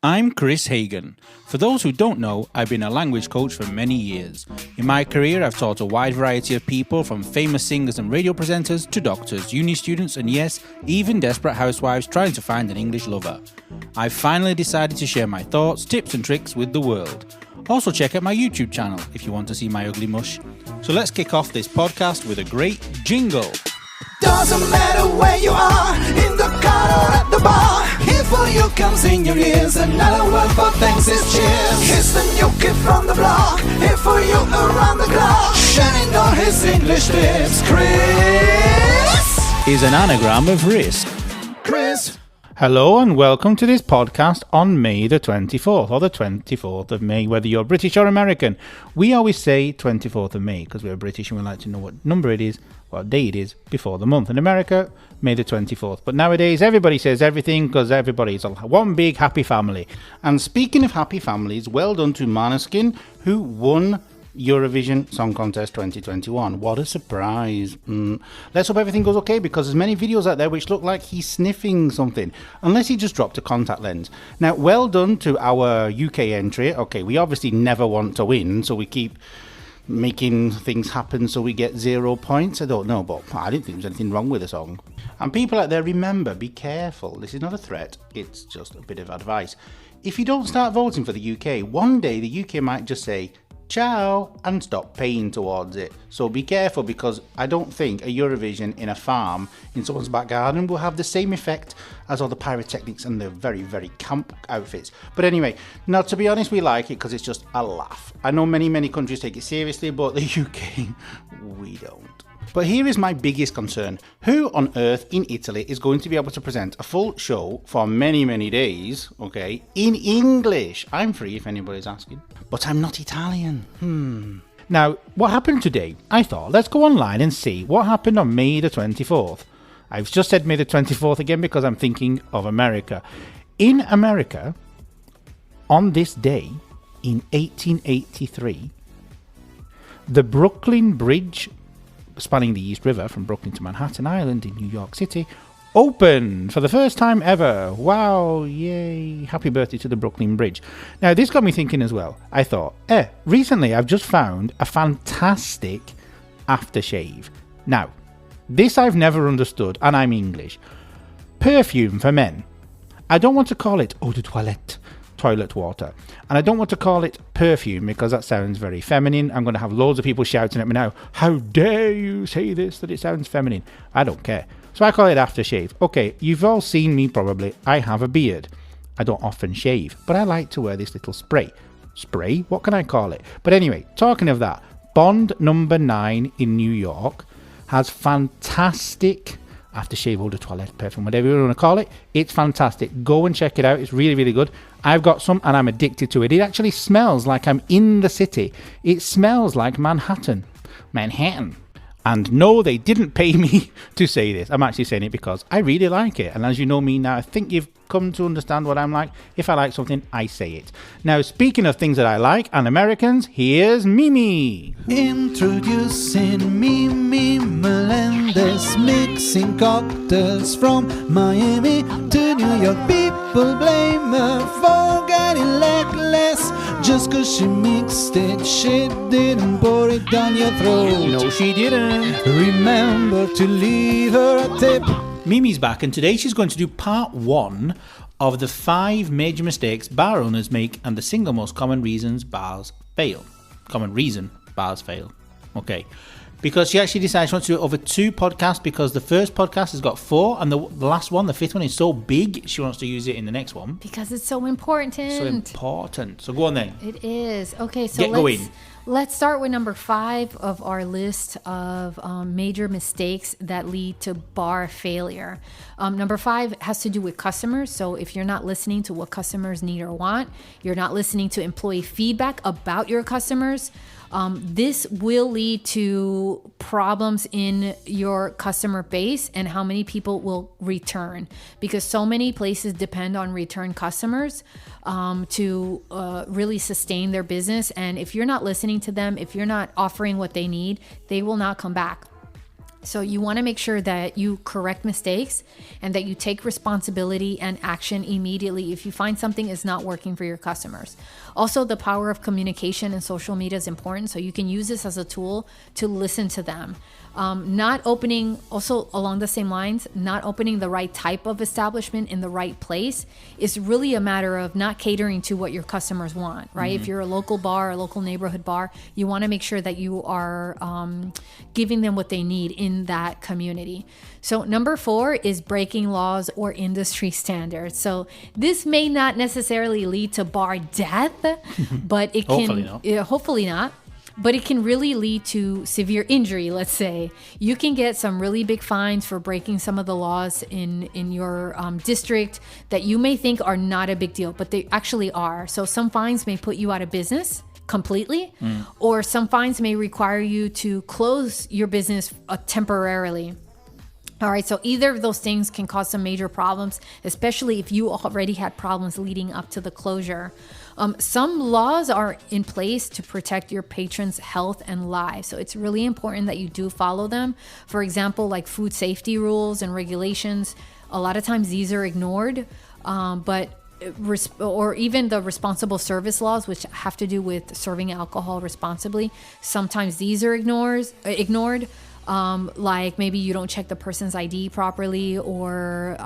I'm Kris Hagan. For those who don't know, I've been a language coach for many years. In my career, I've taught a wide variety of people, from famous singers and radio presenters to doctors, uni students, and yes, even desperate housewives trying to find an English lover. I've finally decided to share my thoughts, tips and tricks with the world. Also check out my YouTube channel if you want to see my ugly mush. So let's kick off this podcast with a great jingle. Doesn't matter where you are, in the car or at the bar. Here for you comes in your ears, another word for thanks is cheers. Here's the new kid from the block, here for you around the clock. Shining on his English lips, Kris is an anagram of risk. Kris. Hello and welcome to this podcast on May the 24th, or the 24th of May, whether you're British or American. We always say 24th of May because we're British and we like to know what number it is, what day it is before the month. In America, May the 24th. But nowadays, everybody says everything because everybody's one big happy family. And speaking of happy families, well done to Måneskin, who won Eurovision Song Contest 2021. What a surprise. Let's hope everything goes okay, because there's many videos out there which look like he's sniffing something, unless he just dropped a contact lens. Now, well done to our UK entry. Okay, we obviously never want to win, so we keep making things happen so we get 0 points. I don't know, but I didn't think there was anything wrong with the song. And people out there, remember, be careful. This is not a threat, it's just a bit of advice. If you don't start voting for the UK, one day the UK might just say ciao and stop paying towards it. So be careful, because I don't think a Eurovision in a farm in someone's back garden will have the same effect as all the pyrotechnics and the very, very camp outfits. But anyway, now to be honest, we like it because it's just a laugh. I know many countries take it seriously, but the UK, we don't. But here is my biggest concern. Who on earth in Italy is going to be able to present a full show for many days, okay, in English? I'm free if anybody's asking. But I'm not Italian. Now, what happened today? I thought, let's go online and see what happened on May the 24th. I've just said May the 24th again because I'm thinking of America. In America, on this day, in 1883, the Brooklyn Bridge, spanning the East River from Brooklyn to Manhattan Island in New York City, opened for the first time ever. Wow, yay, happy birthday to the Brooklyn Bridge. Now, this got me thinking as well. I thought, recently I've just found a fantastic aftershave. Now, this I've never understood, and I'm English. Perfume for men. I don't want to call it eau de toilette, toilet water. And I don't want to call it perfume because that sounds very feminine. I'm going to have loads of people shouting at me now, how dare you say this, that it sounds feminine. I don't care. So I call it aftershave. Okay, you've all seen me probably. I have a beard. I don't often shave, but I like to wear this little spray. Spray? What can I call it? But anyway, talking of that, Bond number 9 in New York has fantastic aftershave, eau de toilette, perfume, whatever you want to call it. It's fantastic. Go and check it out. It's really good. I've got some and I'm addicted to it. It actually smells like I'm in the city. It smells like Manhattan. And no, they didn't pay me to say this. I'm actually saying it because I really like it. And as you know me now, I think you've come to understand what I'm like. If I like something, I say it. Now, speaking of things that I like and Americans, here's Mimi. Introducing Mimi Melendez, mixing cocktails from Miami to New York. People blame her for getting legless just cause she mixed it. She didn't pour it down your throat. No, she didn't. Remember to leave her a tip. Mimi's back, and today she's going to do part 1 of the 5 major mistakes bar owners make and the single most common reasons bars fail. Common reason bars fail. Okay. Because she actually decided she wants to do it over 2 podcasts, because the first podcast has got 4 and the last one, the 5th one, is so big she wants to use it in the next one. Because it's so important. So go on then. It is. Okay, so let's start with number 5 of our list of major mistakes that lead to bar failure. Number 5 has to do with customers. So if you're not listening to what customers need or want, you're not listening to employee feedback about your customers, this will lead to problems in your customer base and how many people will return, because so many places depend on return customers to really sustain their business. And if you're not listening to them, if you're not offering what they need, they will not come back. So you want to make sure that you correct mistakes and that you take responsibility and action immediately if you find something is not working for your customers. Also, the power of communication and social media is important. So you can use this as a tool to listen to them. Not opening, also along the same lines, not opening the right type of establishment in the right place is really a matter of not catering to what your customers want, right? If you're a local bar, a local neighborhood bar, you want to make sure that you are giving them what they need in that community. So number 4 is breaking laws or industry standards. So this may not necessarily lead to bar death, but it can, hopefully not. But it can really lead to severe injury, let's say. You can get some really big fines for breaking some of the laws in your district that you may think are not a big deal, but they actually are. So some fines may put you out of business completely, or some fines may require you to close your business temporarily. All right, so either of those things can cause some major problems, especially if you already had problems leading up to the closure. Some laws are in place to protect your patrons' health and lives. So it's really important that you do follow them. For example, like food safety rules and regulations, a lot of times these are ignored, or even the responsible service laws, which have to do with serving alcohol responsibly. Sometimes these are ignored. Like maybe you don't check the person's ID properly, or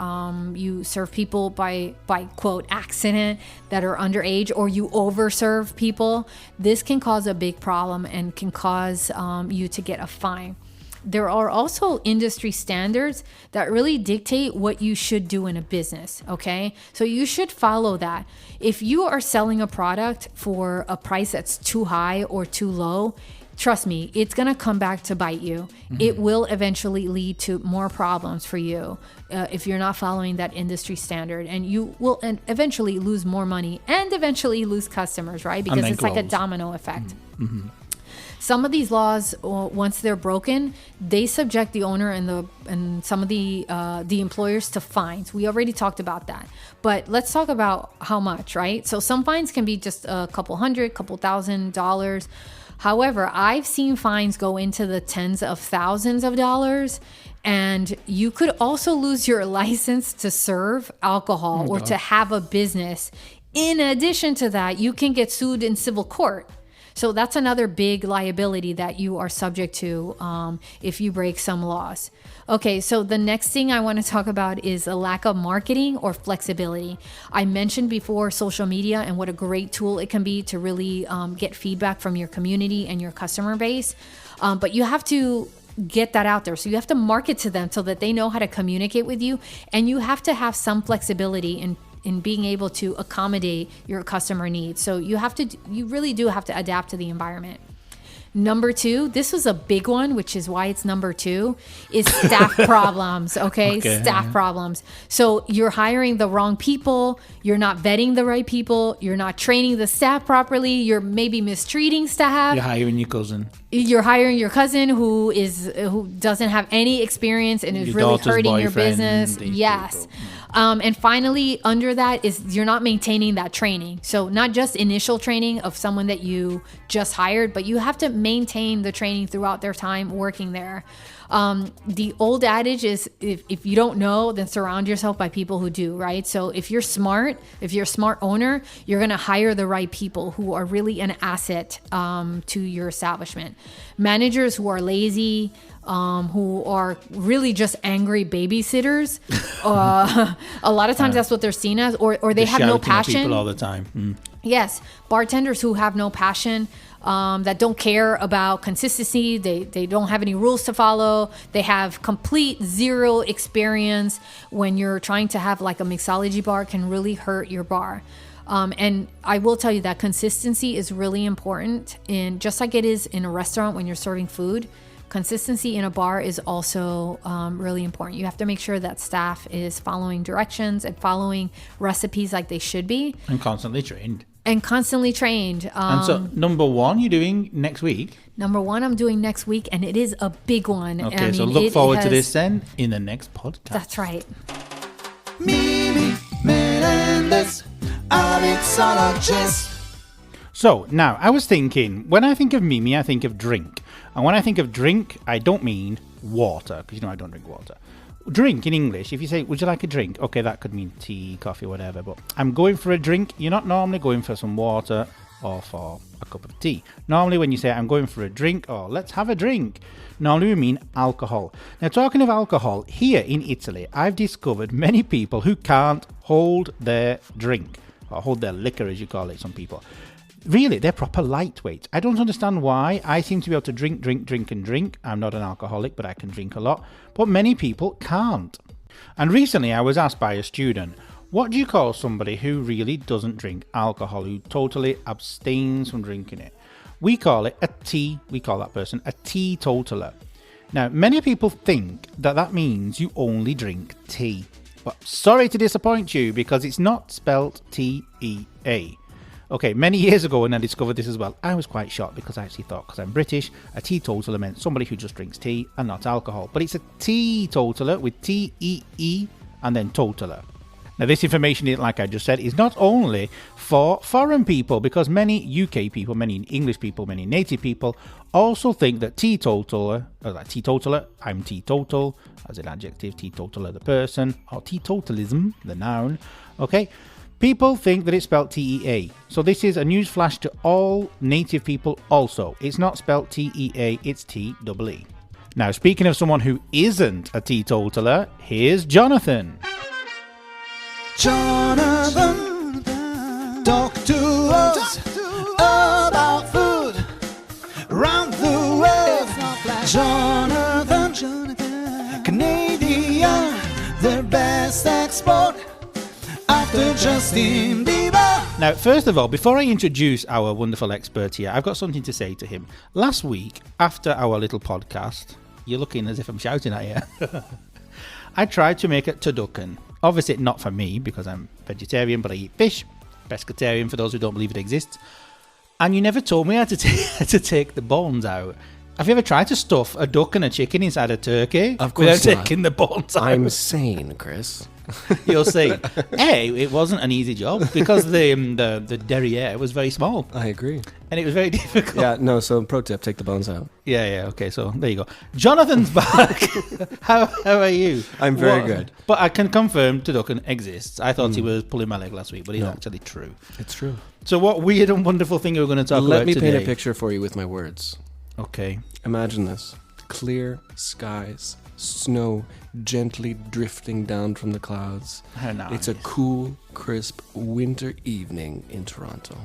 you serve people by quote accident that are underage, or you overserve people. This can cause a big problem and can cause you to get a fine. There are also industry standards that really dictate what you should do in a business, okay? So you should follow that. If you are selling a product for a price that's too high or too low, trust me, it's going to come back to bite you. It will eventually lead to more problems for you if you're not following that industry standard. And you will eventually lose more money and eventually lose customers, right? Because it's like a domino effect. Some of these laws, once they're broken, they subject the owner and some of the employers to fines. We already talked about that. But let's talk about how much, right? So some fines can be just a couple $100,000. However, I've seen fines go into the tens of thousands of dollars, and you could also lose your license to serve alcohol or to have a business. In addition to that, you can get sued in civil court. So that's another big liability that you are subject to if you break some laws. Okay, so the next thing I want to talk about is a lack of marketing or flexibility. I mentioned before social media and what a great tool it can be to really get feedback from your community and your customer base. But you have to get that out there. So you have to market to them so that they know how to communicate with you. And you have to have some flexibility in being able to accommodate your customer needs. So you really do have to adapt to the environment. Number 2, this was a big one, which is why it's number 2, is staff problems, okay? Staff problems. So you're hiring the wrong people, you're not vetting the right people, you're not training the staff properly, you're maybe mistreating staff. You're hiring your cousin. You're hiring your cousin who doesn't have any experience and is really hurting your business. Yes. And finally, under that is you're not maintaining that training. So not just initial training of someone that you just hired, but you have to maintain the training throughout their time working there. The old adage is if you don't know, then surround yourself by people who do, right? So if you're a smart owner, you're going to hire the right people who are really an asset to your establishment. Managers who are lazy, who are really just angry babysitters. A lot of times that's what they're seen as, or they have no passion. People all the time. Yes, bartenders who have no passion, that don't care about consistency. They don't have any rules to follow. They have complete zero experience. When you're trying to have like a mixology bar, can really hurt your bar. And I will tell you that consistency is really important, just like it is in a restaurant when you're serving food. Consistency in a bar is also really important. You have to make sure that staff is following directions and following recipes like they should be. And constantly trained. And so number 1 you're doing next week? Number 1 I'm doing next week, and it is a big one. Okay, so look forward to this then in the next podcast. That's right. Mimi Melendez, a mixologist. So now I was thinking, when I think of Mimi, I think of drink. And when I think of drink, I don't mean water, because I don't drink water. Drink in English, if you say, would you like a drink? Okay, that could mean tea, coffee, whatever. But I'm going for a drink. You're not normally going for some water or for a cup of tea. Normally when you say I'm going for a drink or let's have a drink, normally we mean alcohol. Now, talking of alcohol, here in Italy, I've discovered many people who can't hold their drink, or hold their liquor as you call it, some people. Really, they're proper lightweight. I don't understand why. I seem to be able to drink. I'm not an alcoholic, but I can drink a lot. But many people can't. And recently I was asked by a student, what do you call somebody who really doesn't drink alcohol, who totally abstains from drinking it? We call it we call that person a teetotaler. Now, many people think that means you only drink tea. But sorry to disappoint you, because it's not spelt T-E-A. Okay, many years ago when I discovered this as well, I was quite shocked because I actually thought, because I'm British, a teetotaler meant somebody who just drinks tea and not alcohol. But it's a teetotaler with T-E-E and then totaler. Now, this information, like I just said, is not only for foreign people, because many UK people, many English people, many native people also think that teetotaler, I'm teetotal, as an adjective, teetotaler the person, or teetotalism, the noun, okay? People think that it's spelled T-E-A. So this is a news flash to all native people also. It's not spelled T-E-A, it's T-E-E. Now, speaking of someone who isn't a teetotaler, here's Jonathan. Jonathan, talk to us about food around the world. Jonathan, Canadian, their best export after Justin Bieber. Now, first of all, before I introduce our wonderful expert here, I've got something to say to him. Last week, after our little podcast, you're looking as if I'm shouting at you. I tried to make a turducken. Obviously not for me, because I'm vegetarian, but I eat fish. Pescatarian, for those who don't believe it exists. And you never told me how to take the bones out. Have you ever tried to stuff a duck and a chicken inside a turkey? Of course without not. taking the bones out? I'm sane, Chris. You'll see. It wasn't an easy job, because the derriere was very small. I agree. And it was very difficult. Yeah, no, so pro tip, take the bones out. Yeah, okay, so there you go. Jonathan's back. How are you? I'm very good. But I can confirm turducken exists. I thought he was pulling my leg last week, but it's actually true. It's true. So what weird and wonderful thing are we going to talk about Let me today? paint a picture for you with my words. Okay. Imagine this. Clear skies, snow gently drifting down from the clouds. How nice. It's a cool, crisp winter evening in Toronto.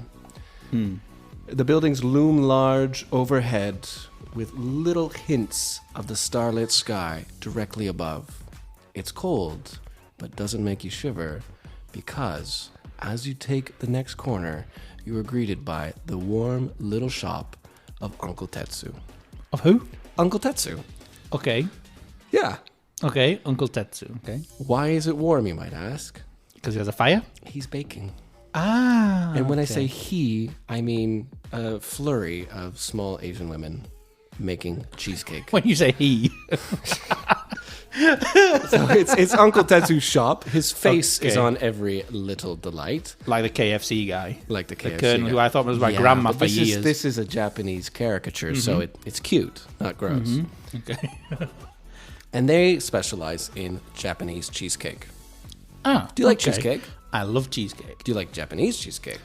The buildings loom large overhead with little hints of the starlit sky directly above. It's cold, but doesn't make you shiver, because as you take the next corner, you are greeted by the warm little shop of Uncle Tetsu. Of who? Uncle Tetsu. Okay. Yeah. Okay, Uncle Tetsu. Okay. Why is it warm, you might ask? Because he has a fire? He's baking. Ah. And when I say he, I mean a flurry of small Asian women making cheesecake. When you say he. So it's Uncle Tetsu's shop. His face is Okay. on every little delight. Like the KFC guy. Like the KFC Colonel, guy. who I thought was my grandma but for this years. This is a Japanese caricature, so it's cute, not gross. Okay. And they specialize in Japanese cheesecake. Ah. Do you like okay. cheesecake? I love cheesecake. Do you like Japanese cheesecake?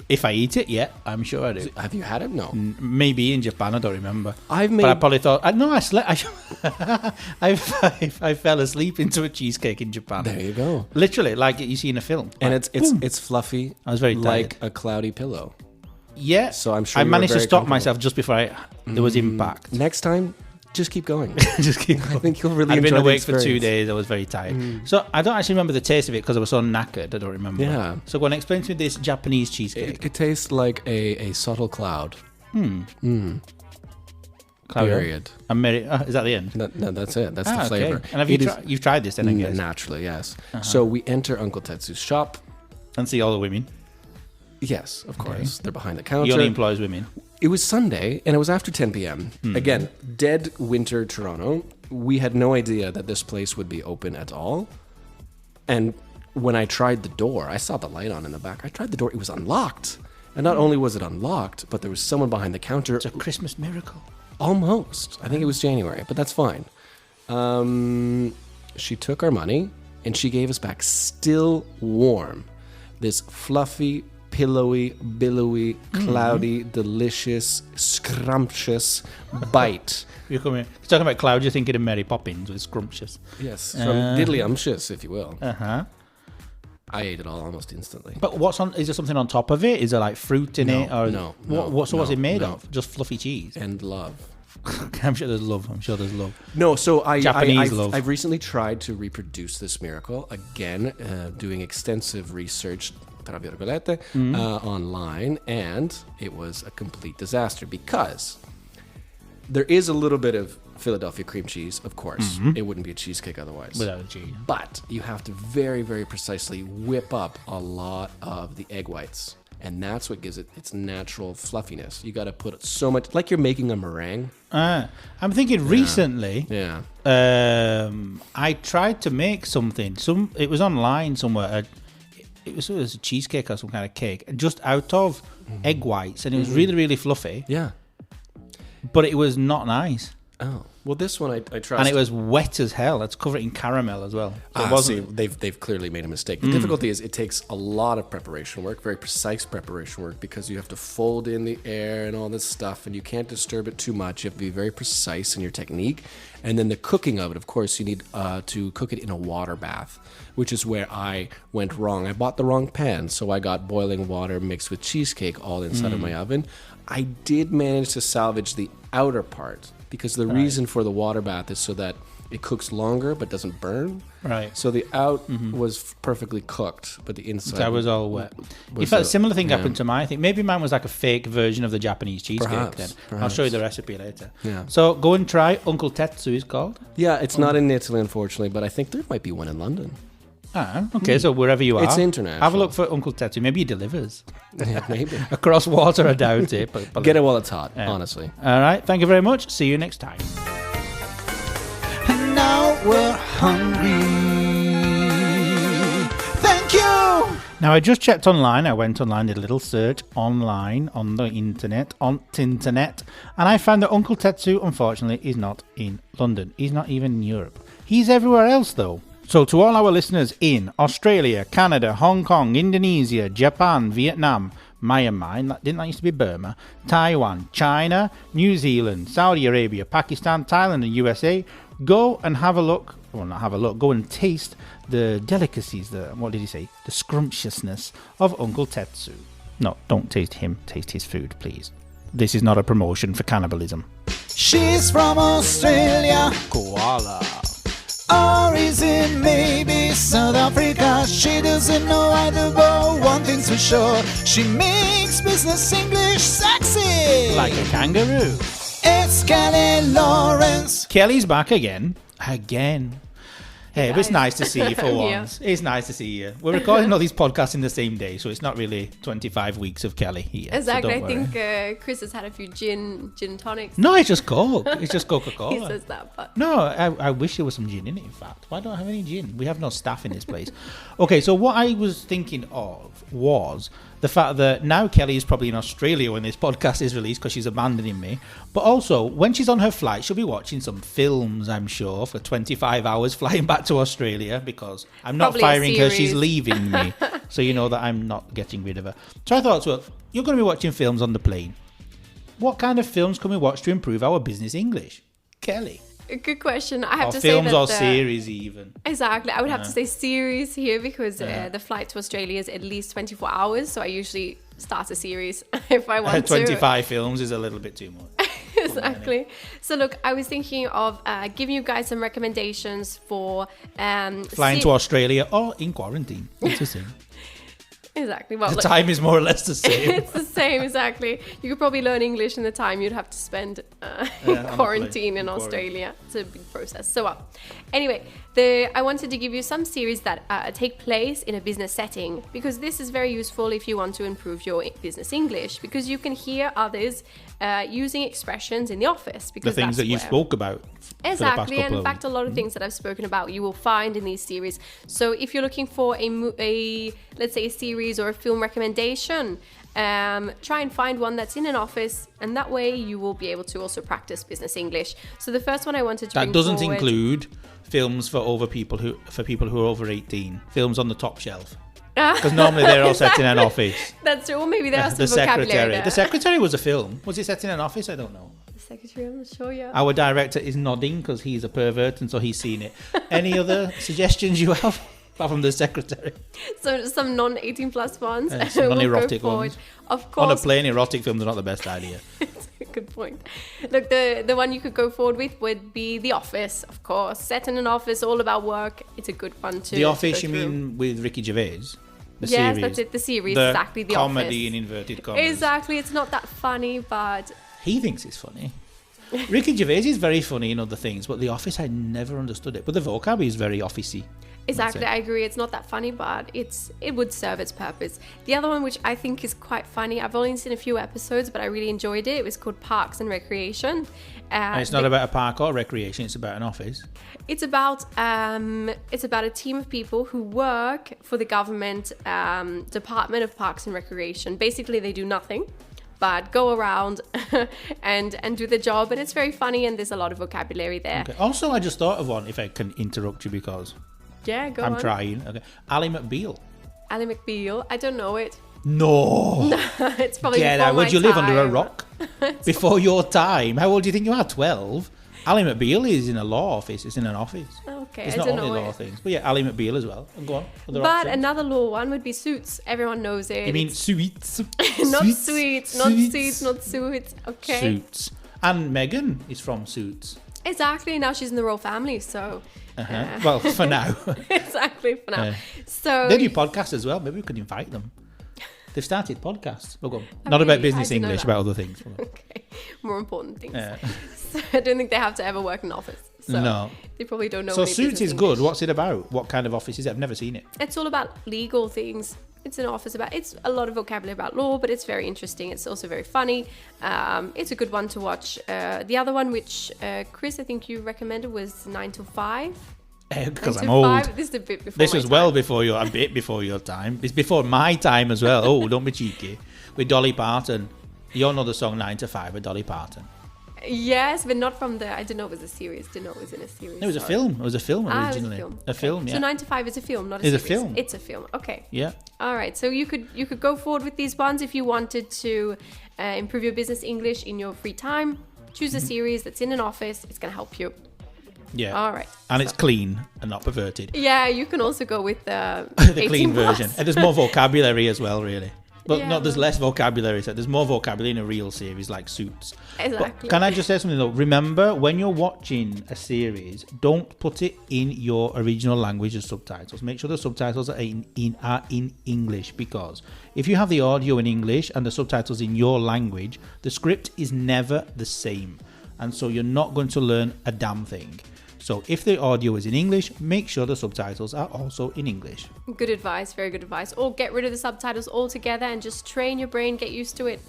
If I eat it, yeah, I'm sure I do. Have you had it? No. Maybe in Japan, I don't remember. I've But I made... probably thought, I slept. I fell asleep into a cheesecake in Japan. There you go. Literally, like you see in a film. And Like, it's fluffy. I was very like a cloudy pillow. yeah. So I'm sure I you were managed to very stop comfortable. myself just before there was impact. Next time, just keep going. Just keep I think you'll really I'd enjoy been the awake for 2 experience. days. I was very tired. So I don't actually remember the taste of it because I was so knackered. I don't remember. Yeah. So go on, explain to me this Japanese cheesecake. It tastes like a subtle cloud. Cloud. Period. Is that the end? No, that's it. That's the Okay. flavor. And have you've tried this then, I guess? Naturally, yes. So we enter Uncle Tetsu's shop. And see all the women. Yes, of course. They're behind the He counter. only employs women. It was Sunday, and it was after 10 p.m. Again, dead winter Toronto. We had no idea that this place would be open at all. And when I tried the door, I saw the light on in the back. I tried the door. It was unlocked. And not only was it unlocked, but there was someone behind the counter. It's a Christmas miracle. Almost. I think it was January, but that's fine. She took our money and she gave us back still warm this fluffy, pillowy, billowy, cloudy, delicious, scrumptious bite. You're talking about cloud, you're thinking of Mary Poppins with scrumptious. Yes, from diddly-umptious, if you will. Uh-huh. I ate it all almost instantly. But is there something on top of it? Is there like fruit in it? Or No. What's it made of? Just fluffy cheese? And love. I'm sure there's love. No, so Japanese love. I've recently tried to reproduce this miracle again, doing extensive research online, and it was a complete disaster because there is a little bit of Philadelphia cream cheese, of course. It wouldn't be a cheesecake otherwise. Without the cheese. But you have to very, very precisely whip up a lot of the egg whites. And that's what gives it its natural fluffiness. You got to put so much, like you're making a meringue. I'm thinking recently. Yeah. I tried to make something. It was online somewhere. It was a cheesecake or some kind of cake, just out of egg whites, and it was really, really fluffy. Yeah. But it was not nice. Oh. Well, this one I tried. And it was wet as hell. It's covered in caramel as well. So they've clearly made a mistake. The difficulty is it takes a lot of preparation work, very precise preparation work, because you have to fold in the air and all this stuff, and you can't disturb it too much. You have to be very precise in your technique. And then the cooking of it, of course, you need to cook it in a water bath, which is where I went wrong. I bought the wrong pan, so I got boiling water mixed with cheesecake all inside of my oven. I did manage to salvage the outer part, because the reason for the water bath is so that it cooks longer but doesn't burn. Right. So the out was perfectly cooked, but the inside that was all wet. In fact, a similar thing happened to mine. I think maybe mine was like a fake version of the Japanese cheesecake. Perhaps. I'll show you the recipe later. Yeah. So go and try Uncle Tetsu is called. Yeah, it's not in Italy, unfortunately, but I think there might be one in London. Okay, so wherever you are. It's international. Have a look for Uncle Tetsu. Maybe he delivers. Yeah, maybe. Across water, I doubt it. But get it while it's hot, honestly. All right, thank you very much. See you next time. And now we're hungry. Thank you. Now, I just checked online. I went online, did a little search online on the internet, and I found that Uncle Tetsu, unfortunately, is not in London. He's not even in Europe. He's everywhere else, though. So to all our listeners in Australia, Canada, Hong Kong, Indonesia, Japan, Vietnam, Myanmar, didn't that used to be Burma, Taiwan, China, New Zealand, Saudi Arabia, Pakistan, Thailand and USA, go and have a look, well not have a look, go and taste the delicacies, what did he say, the scrumptiousness of Uncle Tetsu. No, don't taste him, taste his food, please. This is not a promotion for cannibalism. She's from Australia. Koala. Or is it maybe South Africa? She doesn't know either, but one thing's for sure, she makes business English sexy. Like a kangaroo. It's Kelly Lawrence. Kelly's back again. Hey, but it's nice to see you for once. It's nice to see you. We're recording all these podcasts in the same day, so it's not really 25 weeks of Kelly here. Exactly. So I think Kris has had a few gin tonics. No, it's just Coke. It's just Coca-Cola. He says that, but... No, I wish there was some gin in it, in fact. Why don't I have any gin? We have no staff in this place. Okay, so what I was thinking of was the fact that now Kelly is probably in Australia when this podcast is released because she's abandoning me. But also, when she's on her flight, she'll be watching some films, I'm sure, for 25 hours flying back to Australia because I'm not Probably firing her, she's leaving me. So you know that I'm not getting rid of her. So I thought, well, you're going to be watching films on the plane. What kind of films can we watch to improve our business English? Kelly. A good question. I have to films say that or series even. Exactly. I would have to say series here because the flight to Australia is at least 24 hours. So I usually start a series if I want 25 films is a little bit too much. Exactly. So look, I was thinking of giving you guys some recommendations for flying to Australia or in quarantine. It's the same. Exactly. Well, the time is more or less the same. It's the same, exactly. You could probably learn English in the time you'd have to spend in quarantine in Australia. It's a big process. So, anyway, I wanted to give you some series that take place in a business setting because this is very useful if you want to improve your business English because you can hear others using expressions in the office. Because the things that you spoke about. Exactly, and in fact, a lot of things that I've spoken about you will find in these series. So if you're looking for let's say a series or a film recommendation, try and find one that's in an office, and that way you will be able to also practice business English. So the first one I wanted to bring that doesn't forward, include films for people who are over 18. Films on the top shelf. Because normally they're all set in an office. That's true. Or maybe there are some The vocabulary Secretary. there. The Secretary was a film. Was it set in an office? I don't know. The Secretary, I'm not sure yet. Our director is nodding because he's a pervert and so he's seen it. Any other suggestions you have? Apart from The Secretary. So some non-18 plus ones. Some non-erotic we'll ones. Of course. On a plane, erotic films are not the best idea. Good point. Look, the one you could go forward with would be The Office, of course. Set in an office, all about work. It's a good one too. The Office, you mean with Ricky Gervais? The yes, series. that's it. The series, the exactly. The comedy Office. in inverted commas. Exactly. It's not that funny, but He thinks it's funny. Ricky Gervais is very funny in other things, but The Office, I never understood it. But the vocab is very officey. exactly, I agree. It's not that funny, but it would serve its purpose. The other one, which I think is quite funny, I've only seen a few episodes, but I really enjoyed it. It was called Parks and Recreation. And it's not about a park or recreation; it's about an office. It's about a team of people who work for the government Department of Parks and Recreation. Basically, they do nothing but go around and do the job, and it's very funny, and there's a lot of vocabulary there. Okay. Also, I just thought of one. If I can interrupt you, because Yeah, go on. I'm trying. Okay, Ally McBeal. Ally McBeal. I don't know it. No. It's probably Get before out. Would my you live under a time. rock? Before your time. How old do you think you are? 12? Ally McBeal is in a law office. It's in an office. Okay, It's I not don't only know law it. things. But yeah, Ally McBeal as well. Go on. Other But options. another law one would be Suits. Everyone knows it. You mean It's Suits? not Suits, not Suits, not Suits. Okay. Suits. And Megan is from Suits. Exactly. Now she's in the royal family, so. Well, for now. Exactly, for now. Yeah. So. They do podcasts as well. Maybe we could invite them. They've started podcasts. Well, go on. Oh, Not about really? business I didn't know English, that. about other things. Okay. More important things. Yeah. So I don't think they have to ever work in an office. So No. They probably don't know. So any Suits business is good. English. What's it about? What kind of office is it? I've never seen it. It's all about legal things. It's an office about. It's a lot of vocabulary about law, but it's very interesting. It's also very funny. It's a good one to watch. The other one, which Kris, I think you recommended, was 9 to 5. Because 9 I'm to old. 5. This is a bit before. This my was well time. before a bit before your time. It's before my time as well. Oh, don't be cheeky. With Dolly Parton. You all know the song 9 to 5 with Dolly Parton. Yes, but not from the. I didn't know it was a series. Didn't know it was in a series. It was a sorry. film. It was a film Ah, it was originally. a film. A film, yeah. So 9 to 5 is a film, not a It's a series. film. It's a film. Okay. Yeah. All right. So you could go forward with these ones if you wanted to improve your business English in your free time. Choose a series that's in an office. It's gonna help you. Yeah. All right. And it's clean and not perverted. Yeah, you can also go with the The clean 18 plus. version. And there's more vocabulary as well, really. But Yeah, no, there's well- less vocabulary. So there's more vocabulary in a real series like Suits. Exactly. But can I just say something though? Remember, when you're watching a series, don't put it in your original language as subtitles. Make sure the subtitles are in English, because if you have the audio in English and the subtitles in your language, the script is never the same. And so you're not going to learn a damn thing. So if the audio is in English, make sure the subtitles are also in English. Good advice. Very good advice. Or get rid of the subtitles altogether and just train your brain. Get used to it.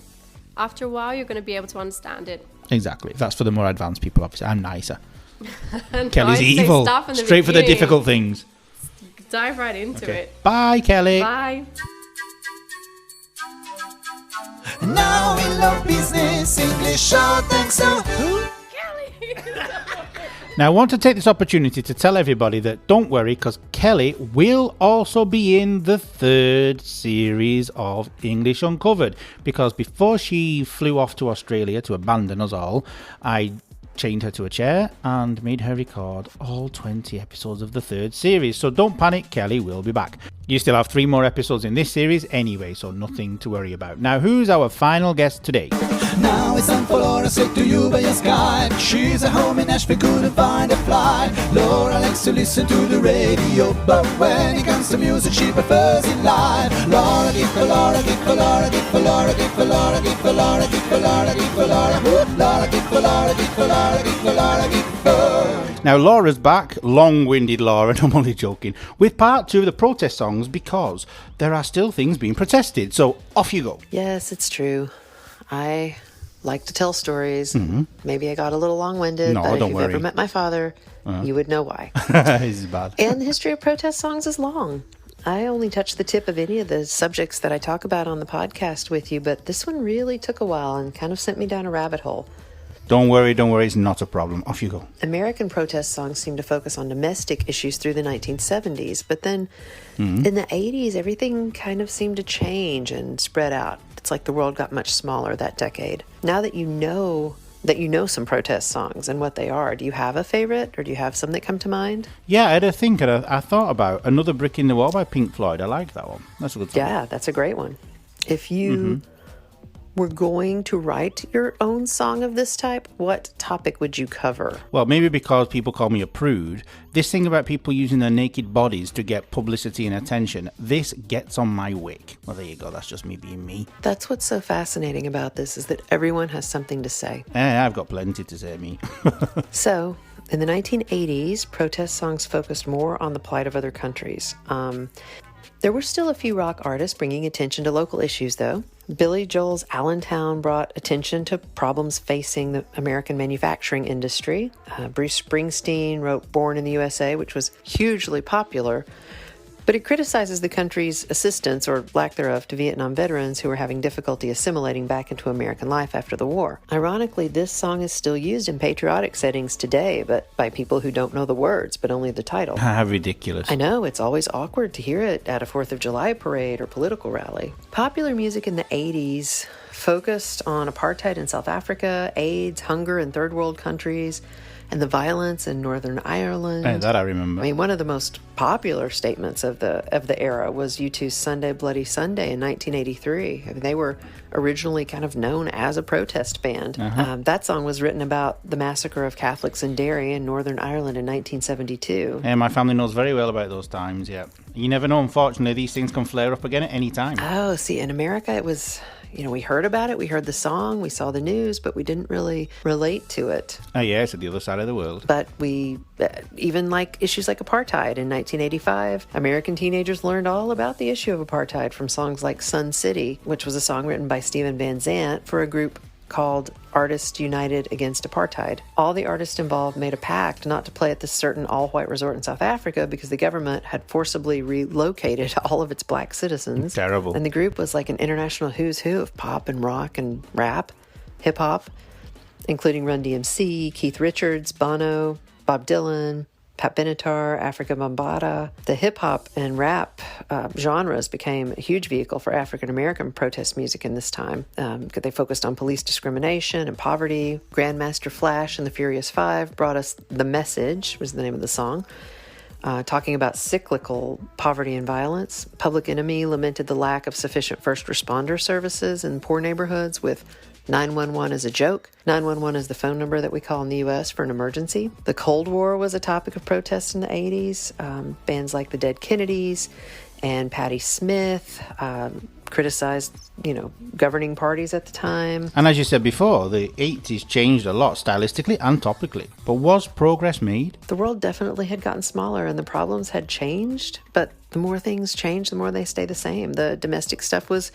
After a while, you're going to be able to understand it. Exactly. If that's for the more advanced people, obviously. I'm nicer. And Kelly's I'd say evil. stuff in the Straight for the beginning. difficult things. Dive right into Okay. it. Bye, Kelly. Bye. And now we love business English, oh thanks so. Now, I want to take this opportunity to tell everybody that don't worry, because Kelly will also be in the 3rd series of English Uncovered. Because before she flew off to Australia to abandon us all, I chained her to a chair and made her record all 20 episodes of the 3rd series. So don't panic, Kelly will be back. You still have 3 more episodes in this series anyway, so nothing to worry about. Now, who's our final guest today? Now it's time for Laura, say to you by your Skype. She's at home in Nashville, couldn't find a flight. Laura likes to listen to the radio, but when it comes to music, she prefers it live. Laura, give for Laura, give for Laura, give for Laura, give for Laura, give for Laura, give for Laura, give for Laura. Laura, give for Laura, give for Laura, give for Laura, give for. Now, Laura's back, long-winded Laura, and I'm only joking, with part 2 of the protest songs, because there are still things being protested. So off you go. Yes, it's true. I like to tell stories. Maybe I got a little long-winded, No, but if don't you've worry. ever met my father, you would know why. This is bad. And the history of protest songs is long. I only touched the tip of any of the subjects that I talk about on the podcast with you, but this one really took a while and kind of sent me down a rabbit hole. Don't worry, it's not a problem. Off you go. American protest songs seem to focus on domestic issues through the 1970s, but then in the 80s, everything kind of seemed to change and spread out. It's like the world got much smaller that decade. Now that you know some protest songs and what they are, do you have a favorite, or do you have some that come to mind? Yeah, I had a think, and I thought about Another Brick in the Wall by Pink Floyd. I like that one. That's a good song. Yeah, that's a great one. If you were going to write your own song of this type, what topic would you cover? Well, maybe because people call me a prude, this thing about people using their naked bodies to get publicity and attention, this gets on my wick. Well, there you go. That's just me being me. That's what's so fascinating about this, is that everyone has something to say. I've got plenty to say, me. So, in the 1980s, protest songs focused more on the plight of other countries. There were still a few rock artists bringing attention to local issues, though. Billy Joel's Allentown brought attention to problems facing the American manufacturing industry. Bruce Springsteen wrote Born in the USA, which was hugely popular, but it criticizes the country's assistance, or lack thereof, to Vietnam veterans who were having difficulty assimilating back into American life after the war. Ironically, this song is still used in patriotic settings today, but by people who don't know the words, but only the title. How ridiculous. I know, it's always awkward to hear it at a 4th of July parade or political rally. Popular music in the 80s focused on apartheid in South Africa, AIDS, hunger in third world countries, and the violence in Northern Ireland. Hey, that I remember. I mean, one of the most popular statements of the era was U2's Sunday Bloody Sunday in 1983. I mean, they were originally kind of known as a protest band. That song was written about the massacre of Catholics in Derry in Northern Ireland in 1972. Yeah, my family knows very well about those times, yeah. You never know, unfortunately, these things can flare up again at any time. Oh, see, in America it was... we heard about it, we heard the song, we saw the news, but we didn't really relate to it. Oh, yeah, it's at the other side of the world. But we, even like issues like apartheid in 1985, American teenagers learned all about the issue of apartheid from songs like Sun City, which was a song written by Stephen Van Zandt for a group called Artists United Against Apartheid. All the artists involved made a pact not to play at this certain all-white resort in South Africa because the government had forcibly relocated all of its black citizens. Terrible. And the group was like an international who's who of pop and rock and rap, hip-hop, including Run DMC, Keith Richards, Bono, Bob Dylan, Pat Benatar, Afrika Bambaataa. The hip-hop and rap genres became a huge vehicle for African-American protest music in this time. They focused on police discrimination and poverty. Grandmaster Flash and the Furious Five brought us The Message, was the name of the song, talking about cyclical poverty and violence. Public Enemy lamented the lack of sufficient first responder services in poor neighborhoods with 911 is a joke. 911 is the phone number that we call in the U.S. for an emergency. The Cold War was a topic of protest in the 80s. Bands like the Dead Kennedys and Patti Smith criticized, governing parties at the time. And as you said before, the 80s changed a lot stylistically and topically. But was progress made? The world definitely had gotten smaller and the problems had changed, but the more things change, the more they stay the same. The domestic stuff was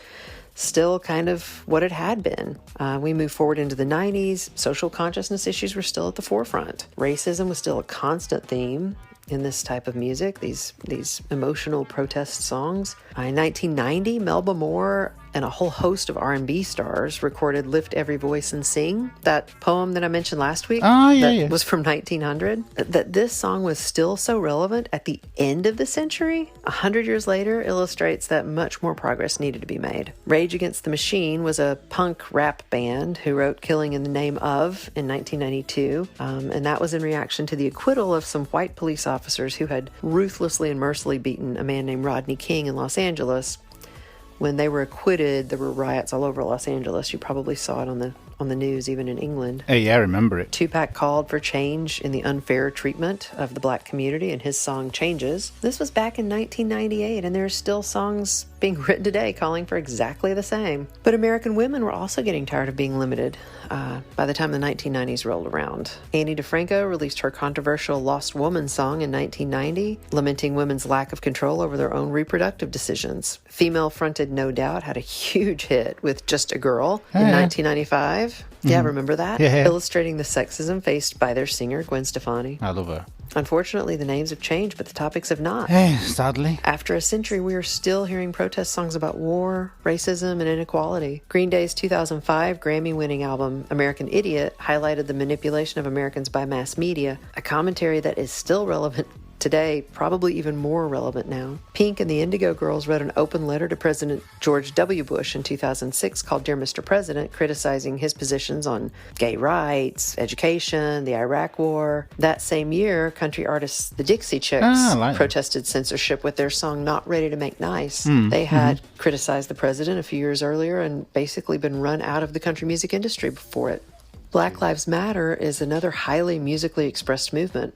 still kind of what it had been. We moved forward into the 90s. Social consciousness issues were still at the forefront. Racism was still a constant theme in this type of music, these emotional protest songs. In 1990, Melba Moore and a whole host of R&B stars recorded Lift Every Voice and Sing, that poem that I mentioned last week was from 1900. That this song was still so relevant at the end of the century, 100 years later, illustrates that much more progress needed to be made. Rage Against the Machine was a punk rap band who wrote Killing in the Name Of in 1992, and that was in reaction to the acquittal of some white police officers who had ruthlessly and mercilessly beaten a man named Rodney King in Los Angeles. When they were acquitted, there were riots all over Los Angeles. You probably saw it on the news, even in England. Hey, yeah, I remember it. Tupac called for change in the unfair treatment of the black community in his song Changes. This was back in 1998, and there are still songs being written today calling for exactly the same. But American women were also getting tired of being limited by the time the 1990s rolled around. Annie DeFranco released her controversial Lost Woman song in 1990, lamenting women's lack of control over their own reproductive decisions. Female-fronted No Doubt had a huge hit with Just a Girl in 1995. Yeah, remember that? Yeah. Illustrating the sexism faced by their singer, Gwen Stefani. I love her. Unfortunately, the names have changed, but the topics have not. Sadly. After a century, we are still hearing protest songs about war, racism, and inequality. Green Day's 2005 Grammy-winning album, American Idiot, highlighted the manipulation of Americans by mass media, a commentary that is still relevant today, probably even more relevant now. Pink and the Indigo Girls wrote an open letter to President George W. Bush in 2006 called Dear Mr. President, criticizing his positions on gay rights, education, the Iraq War. That same year, country artists the Dixie Chicks protested censorship with their song Not Ready to Make Nice. They had criticized the president a few years earlier and basically been run out of the country music industry before it. Black Lives Matter is another highly musically expressed movement.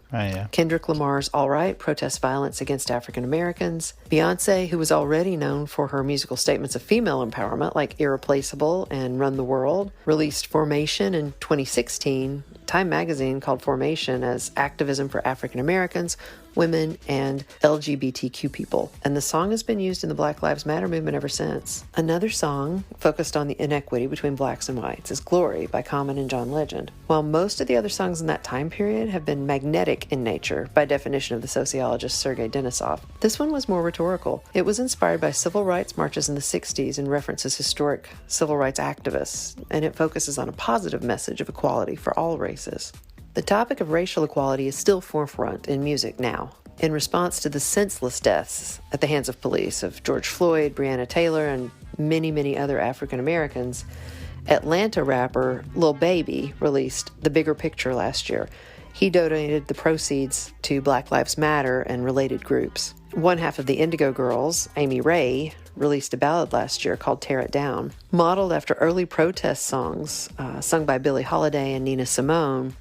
Kendrick Lamar's All Right protests violence against African Americans. Beyonce, who was already known for her musical statements of female empowerment like Irreplaceable and Run the World, released Formation in 2016. Time magazine called Formation as activism for African Americans, women, and LGBTQ people. And the song has been used in the Black Lives Matter movement ever since. Another song focused on the inequity between blacks and whites is Glory by Common and John Legend. While most of the other songs in that time period have been magnetic in nature, by definition of the sociologist Sergei Denisov, this one was more rhetorical. It was inspired by civil rights marches in the 60s and references historic civil rights activists, and it focuses on a positive message of equality for all races. The topic of racial equality is still forefront in music now. In response to the senseless deaths at the hands of police of George Floyd, Breonna Taylor, and many, many other African Americans, Atlanta rapper Lil Baby released The Bigger Picture last year. He donated the proceeds to Black Lives Matter and related groups. One half of the Indigo Girls, Amy Ray, released a ballad last year called Tear It Down. Modeled after early protest songs sung by Billie Holiday and Nina Simone,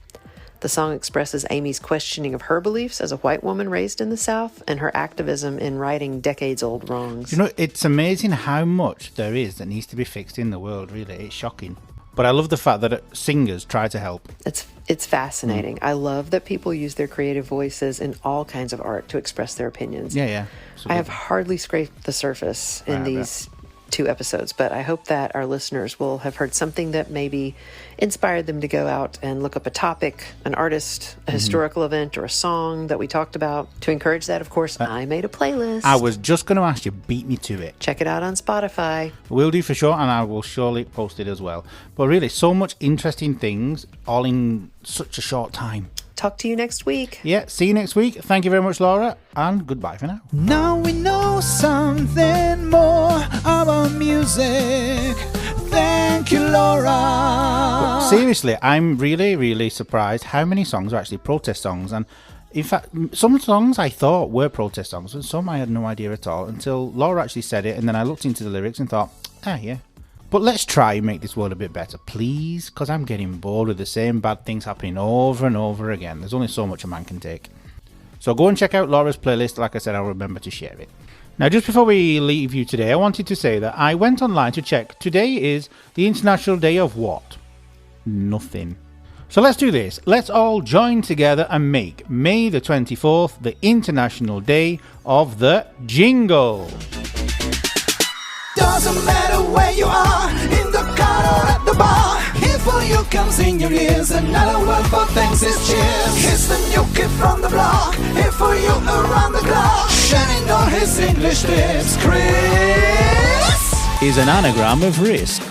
the song expresses Amy's questioning of her beliefs as a white woman raised in the South and her activism in righting decades-old wrongs. You know, it's amazing how much there is that needs to be fixed in the world, really. It's shocking. But I love the fact that singers try to help. It's fascinating. I love that people use their creative voices in all kinds of art to express their opinions. Yeah. I have hardly scraped the surface in these 2 episodes, but I hope that our listeners will have heard something that maybe inspired them to go out and look up a topic, an artist, a historical event, or a song that we talked about. To encourage that, of course, I made a playlist. I was just going to ask you, beat me to it. Check it out on Spotify. Will do for sure, and I will surely post it as well. But really, so much interesting things, all in such a short time. Talk to you next week. Yeah, see you next week. Thank you very much, Laura, and goodbye for now. Now we know something more about music. Thank you, Laura. But seriously, I'm really, really surprised how many songs are actually protest songs. And in fact, some songs I thought were protest songs, and some I had no idea at all until Laura actually said it. And then I looked into the lyrics and thought, yeah. But let's try and make this world a bit better, please, because I'm getting bored with the same bad things happening over and over again. There's only so much a man can take. So go and check out Laura's playlist. Like I said, I'll remember to share it. Now, just before we leave you today, I wanted to say that I went online to check. Today is the International Day of what? Nothing. So let's do this. Let's all join together and make May the 24th the International Day of the Jingle. Doesn't matter where you are, in the car or at the bar. Here for you comes in your ears, another word for thanks is cheers. Here's the new kid from the block, here for you around the clock. Shining on his English lips, Kris is an anagram of risk.